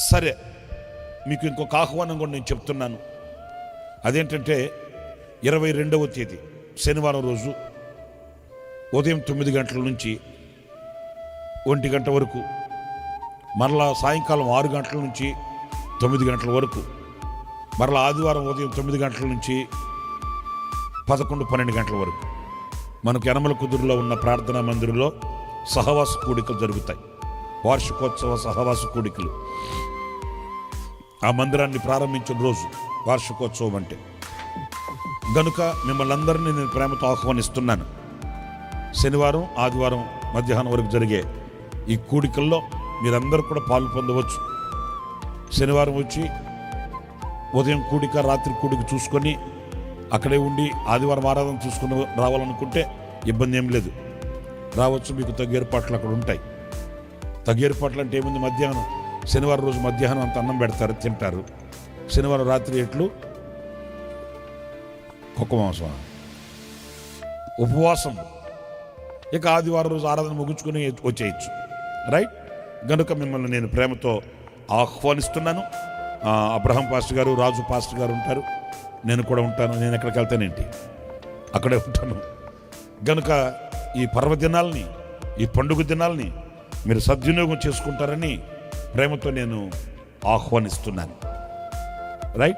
సరే, మీకు ఇంకొక ఆహ్వానం కూడా నేను చెప్తున్నాను. అదేంటంటే 22వ తేదీ శనివారం రోజు ఉదయం 9 గంటల నుంచి 1 గంట వరకు, మరలా సాయంకాలం 6 గంటల నుంచి 9 గంటల వరకు, మరలా ఆదివారం ఉదయం 9 గంటల నుంచి 11-12 గంటల వరకు మనకు యనమల కుదురులో ఉన్న ప్రార్థనా మందిరంలో సహవాస కూడికలు జరుగుతాయి. వార్షికోత్సవ సహవాస కూడికలు. ఆ మందిరాన్ని ప్రారంభించిన రోజు వార్షికోత్సవం అంటే. గనుక మిమ్మల్ని అందరినీ నేను ప్రేమతో ఆహ్వానిస్తున్నాను. శనివారం ఆదివారం మధ్యాహ్నం వరకు జరిగే ఈ కూడికల్లో మీరందరూ కూడా పాలు పొందవచ్చు. శనివారం వచ్చి ఉదయం కూడిక రాత్రి కూడిక చూసుకొని అక్కడే ఉండి ఆదివారం ఆరాధన చూసుకుని రావాలనుకుంటే ఇబ్బంది ఏం లేదు, రావచ్చు. మీకు తగ్గ ఏర్పాట్లు అక్కడ ఉంటాయి. తగ్గ ఏర్పాట్లు అంటే ఏముంది, మధ్యాహ్నం శనివారం రోజు మధ్యాహ్నం అంత అన్నం పెడతారు, తింటారు. శనివారం రాత్రి ఎట్లు కుక్క మాంసం ఉపవాసం. ఇక ఆదివారం రోజు ఆరాధన ముగించుకొని వచ్చేయచ్చు. రైట్? గనుక మిమ్మల్ని నేను ప్రేమతో ఆహ్వానిస్తున్నాను. అబ్రహం పాస్టర్ గారు, రాజు పాస్టర్ గారు ఉంటారు, నేను కూడా ఉంటాను. నేను ఎక్కడికి వెళ్తానేంటి, అక్కడే ఉంటాను. గనుక ఈ పర్వదినాల్ని, ఈ పండుగ దినాల్ని మీరు సద్వినియోగం చేసుకుంటారని ప్రేమతో నేను ఆహ్వానిస్తున్నాను. రైట్?